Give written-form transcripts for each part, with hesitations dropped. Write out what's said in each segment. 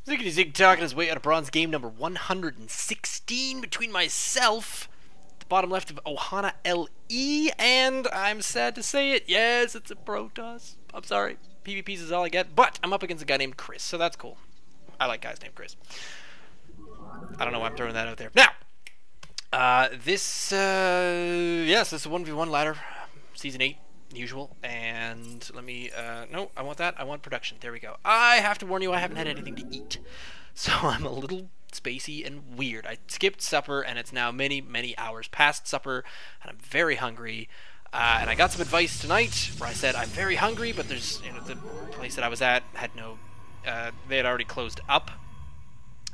Ziggity Zig talking his way out of bronze game number 116 between myself, the bottom left of Ohana LE, and I'm sad to say it, yes, it's a Protoss. I'm sorry, PvPs is all I get, but I'm up against a guy named Chris, so that's cool. I like guys named Chris. I don't know why I'm throwing that out there. Now, this is a 1v1 ladder, Season 8. Usual, and let me no, I want that. I want production. There we go. I have to warn you, I haven't had anything to eat, so I'm a little spacey and weird. I skipped supper, and it's now many hours past supper, and I'm very hungry. And I got some advice tonight where I said I'm very hungry, but there's, you know, the place that I was at had no, they had already closed up,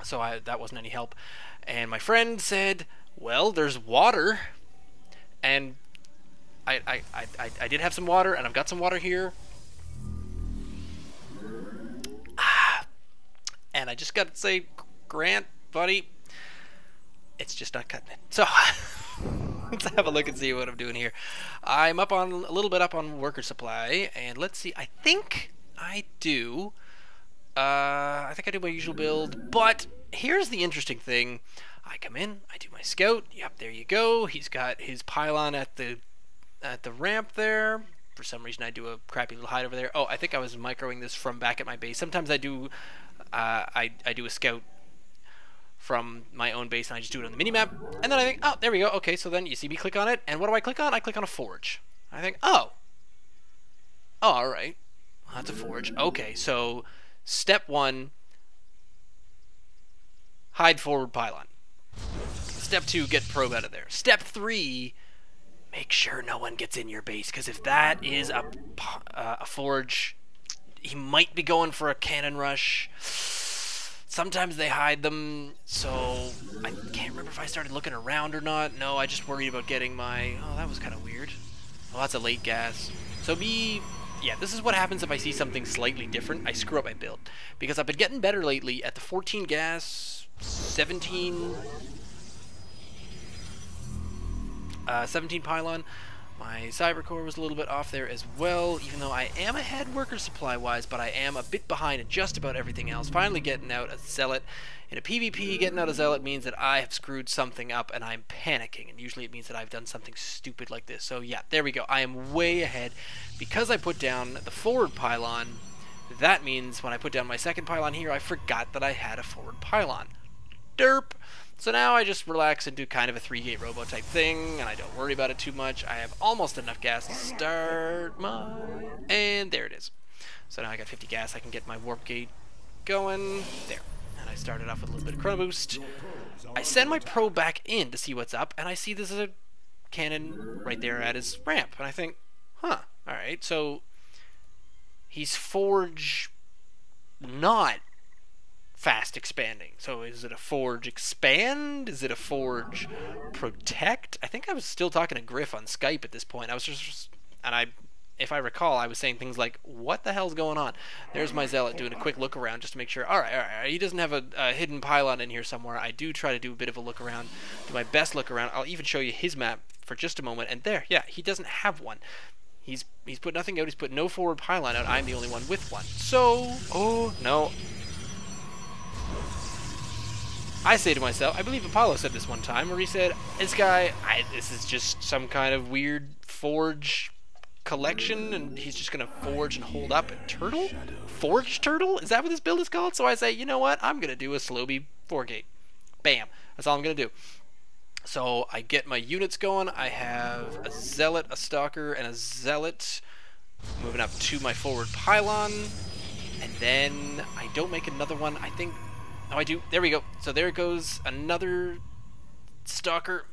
so that wasn't any help. And my friend said, well, there's water, and I did have some water, and I've got some water here. And I just got to say, Grant, buddy, it's just not cutting it. So, let's have a look and see what I'm doing here. I'm up on, a little bit up on worker supply, and let's see, I think I do. I think I do my usual build, but here's the interesting thing. I come in, I do my scout, yep, there you go. He's got his pylon at the ramp there. For some reason I do a crappy little hide over there. Oh, I think I was microing this from back at my base. Sometimes I do I do a scout from my own base, and I just do it on the minimap, and then I think, oh, there we go. Okay, so then you see me click on it, and what do I click on? I click on a forge. I think, oh, alright, well, that's a forge. Okay, so step 1, hide forward pylon. Step 2, get probe out of there. Step 3, make sure no one gets in your base, because if that is a forge, he might be going for a cannon rush. Sometimes they hide them, so I can't remember if I started looking around or not. No, I just worried about getting my... Oh, that was kind of weird. Oh, that's a late gas. So yeah, this is what happens if I see something slightly different. I screw up my build, because I've been getting better lately at the 14 gas, 17 pylon. My cyber core was a little bit off there as well, even though I am ahead worker supply wise, but I am a bit behind in just about everything else. Finally getting out a zealot. In a PvP, getting out a zealot means that I have screwed something up and I'm panicking, and usually it means that I've done something stupid like this. So yeah, there we go. I am way ahead because I put down the forward pylon. That means when I put down my second pylon here, I forgot that I had a forward pylon. Derp! So now I just relax and do kind of a 3-gate robo type thing, and I don't worry about it too much. I have almost enough gas to start my... And there it is. So now I got 50 gas. I can get my warp gate going. There. And I started off with a little bit of chrono boost. I send my probe back in to see what's up, and I see there's a cannon right there at his ramp. And I think, huh, alright, so he's forge not fast expanding. So is it a forge expand? Is it a forge protect? I think I was still talking to Griff on Skype at this point. I was just, and if I recall, I was saying things like, what the hell's going on? There's my zealot doing a quick look around just to make sure, alright, he doesn't have a hidden pylon in here somewhere. I do try to do a bit of a look around, do my best look around. I'll even show you his map for just a moment, and there, yeah, he doesn't have one. He's put nothing out, he's put no forward pylon out. I'm the only one with one. So, oh, no. I say to myself, I believe Apollo said this one time, where he said, this guy, this is just some kind of weird forge collection, and he's just going to forge and hold up a turtle? Forge turtle? Is that what this build is called? So I say, you know what? I'm going to do a Slowbie 4-gate. Bam. That's all I'm going to do. So I get my units going. I have a zealot, a stalker, and a zealot moving up to my forward pylon. And then I don't make another one. I think... Oh, I do. There we go. So there goes another stalker,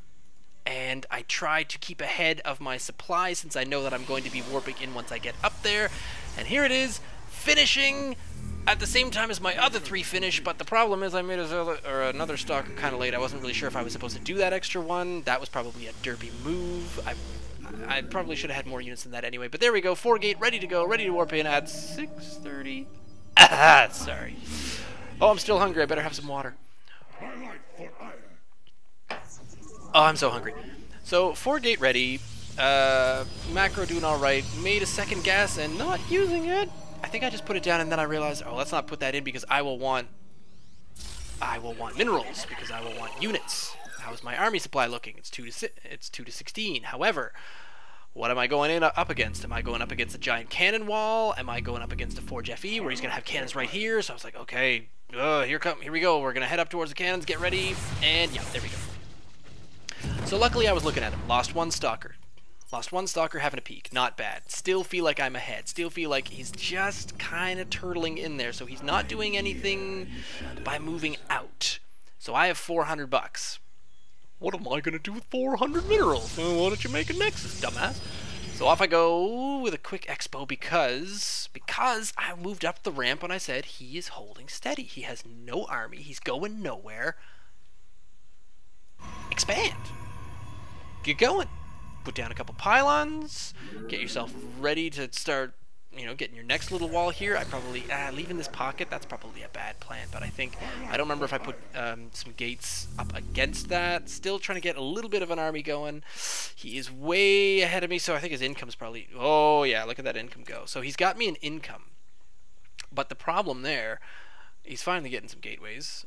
and I try to keep ahead of my supply since I know that I'm going to be warping in once I get up there. And here it is, finishing at the same time as my other 3 finish, but the problem is I made another stalker kind of late. I wasn't really sure if I was supposed to do that extra one. That was probably a derpy move. I probably should have had more units than that anyway, but there we go. 4-gate, ready to go, ready to warp in at 6:30. Ah, sorry. Oh, I'm still hungry. I better have some water. Oh, I'm so hungry. So, 4-gate ready. Macro doing alright. Made a second gas and not using it. I think I just put it down and then I realized, oh, let's not put that in because I will want I will want minerals, because I will want units. How is my army supply looking? It's 2 to 16. However, what am I going up against? Am I going up against a giant cannon wall? Am I going up against a Forge FE where he's going to have cannons right here? So I was like, okay, here we go. We're going to head up towards the cannons, get ready, and yeah, there we go. So luckily I was looking at him. Lost one stalker. Lost one stalker having a peek. Not bad. Still feel like I'm ahead. Still feel like he's just kind of turtling in there. So he's not doing anything by moving out. So I have 400 bucks. What am I going to do with 400 minerals? Well, why don't you make a Nexus, dumbass? So off I go with a quick expo because I moved up the ramp and I said he is holding steady. He has no army. He's going nowhere. Expand. Get going. Put down a couple pylons. Get yourself ready to start, you know, getting your next little wall here. I probably, leaving this pocket, that's probably a bad plan. But I don't remember if I put some gates up against that. Still trying to get a little bit of an army going. He is way ahead of me, so I think his income's probably, oh yeah, look at that income go. So he's got me an income. But the problem there, he's finally getting some gateways.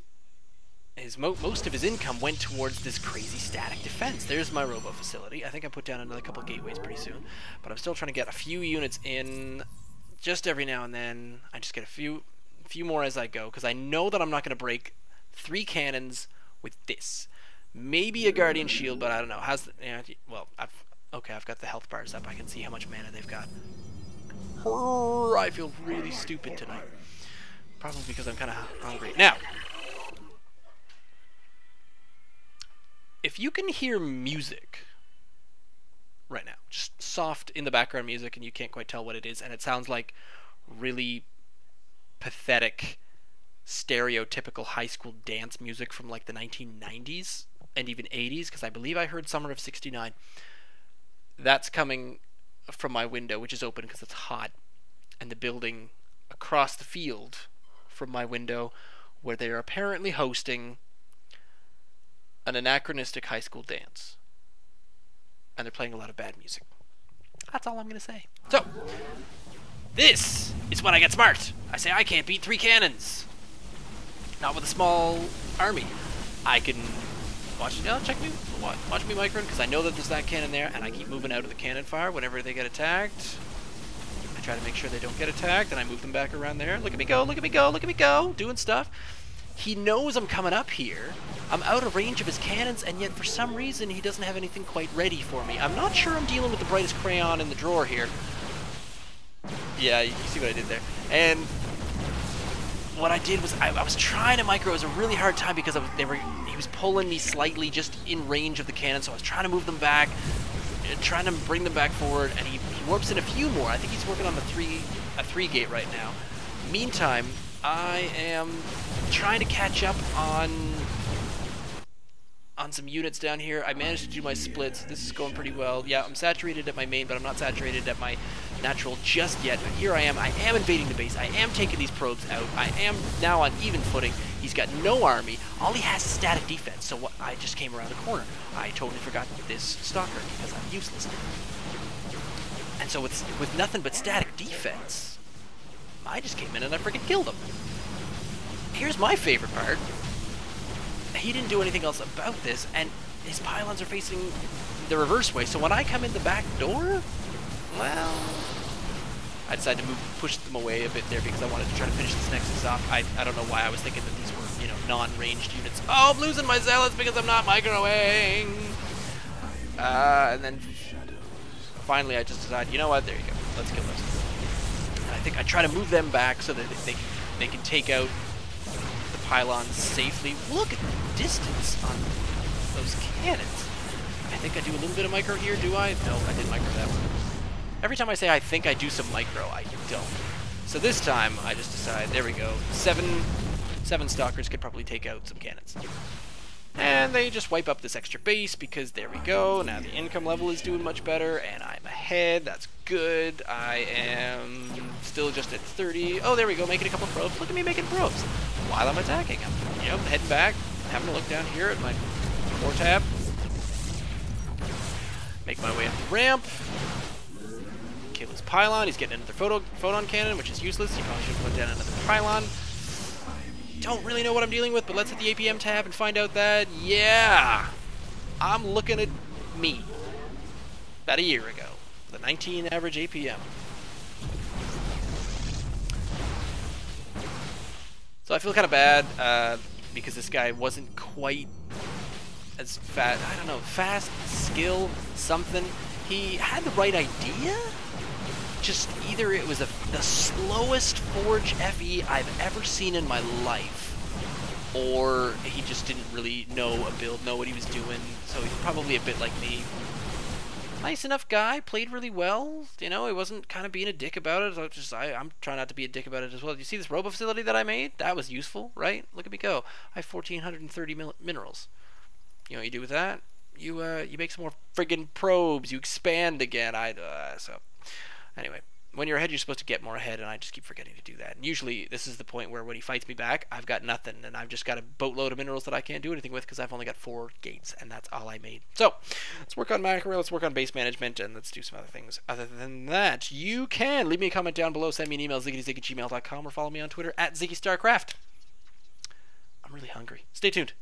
Most of his income went towards this crazy static defense. There's my robo facility. I think I put down another couple gateways pretty soon, but I'm still trying to get a few units in just every now and then. I just get a few more as I go, because I know that I'm not going to break 3 cannons with this. Maybe a guardian shield, but I don't know. Well, I've got the health bars up. I can see how much mana they've got. I feel really stupid tonight. Probably because I'm kind of hungry. Now, if you can hear music right now, just soft in the background music, and you can't quite tell what it is, and it sounds like really pathetic, stereotypical high school dance music from like the 1990s and even 80s, because I believe I heard Summer of '69. That's coming from my window, which is open because it's hot, and the building across the field from my window, where they are apparently hosting an anachronistic high school dance, and they're playing a lot of bad music. That's all I'm gonna say. So this is when I get smart. I say I can't beat 3 cannons, not with a small army. I can watch me micro, because I know that there's that cannon there, and I keep moving out of the cannon fire whenever they get attacked. I try to make sure they don't get attacked, and I move them back around there. Look at me go, look at me go, look at me go, doing stuff. He knows I'm coming up here. I'm out of range of his cannons, and yet for some reason he doesn't have anything quite ready for me. I'm not sure I'm dealing with the brightest crayon in the drawer here. Yeah, you see what I did there. And what I did was I was trying to micro. It was a really hard time because he was pulling me slightly just in range of the cannon, so I was trying to move them back, trying to bring them back forward, and he warps in a few more. I think he's working on a 3 gate right now. Meantime, I am trying to catch up on some units down here. I managed to do my splits. This is going pretty well. Yeah, I'm saturated at my main, but I'm not saturated at my natural just yet. But here I am invading the base. I am taking these probes out. I am now on even footing. He's got no army. All he has is static defense. So I just came around the corner. I totally forgot this stalker because I'm useless. And so with nothing but static defense, I just came in and I freaking killed him. Here's my favorite part. He didn't do anything else about this, and his pylons are facing the reverse way. So when I come in the back door, well, I decided to push them away a bit there because I wanted to try to finish this Nexus off. I don't know why I was thinking that these were, you know, non-ranged units. Oh, I'm losing my zealots because I'm not microwing. And then finally I just decided, you know what, there you go. Let's kill those. And I think I try to move them back so that they can take out the pylons safely. Look at the distance on those cannons. I think I do a little bit of micro here, do I? No, I didn't micro that one. Every time I say I think I do some micro, I don't. So this time, I just decide, there we go, seven stalkers could probably take out some cannons. And they just wipe up this extra base because there we go. Now the income level is doing much better, and I'm ahead. That's good. I am still just at 30. Oh, there we go, making a couple probes. Look at me making probes while I'm attacking. I'm heading back, having a look down here at my core tab. Make my way up the ramp. Kill his pylon. He's getting another photon cannon, which is useless. He probably should have put down another pylon. don't really know what I'm dealing with, but let's hit the APM tab and find out that, yeah, I'm looking at me. About a year ago. The 19 average APM. So I feel kind of bad because this guy wasn't quite as fast. I don't know, fast, skill, something. He had the right idea. Just either it was the slowest Forge FE I've ever seen in my life, or he just didn't really know a build, know what he was doing. So he's probably a bit like me. Nice enough guy, played really well. You know, he wasn't kind of being a dick about it. I'm trying not to be a dick about it as well. You see this robo facility that I made? That was useful, right? Look at me go. I have 1,430 minerals. You know what you do with that? You make some more friggin' probes. You expand again. So anyway, when you're ahead, you're supposed to get more ahead, and I just keep forgetting to do that. And usually, this is the point where when he fights me back, I've got nothing, and I've just got a boatload of minerals that I can't do anything with because I've only got 4 gates, and that's all I made. So, let's work on macro, let's work on base management, and let's do some other things. Other than that, you can leave me a comment down below, send me an email, ziggyzig@gmail.com, or follow me on Twitter @ZiggyStarCraft. I'm really hungry. Stay tuned.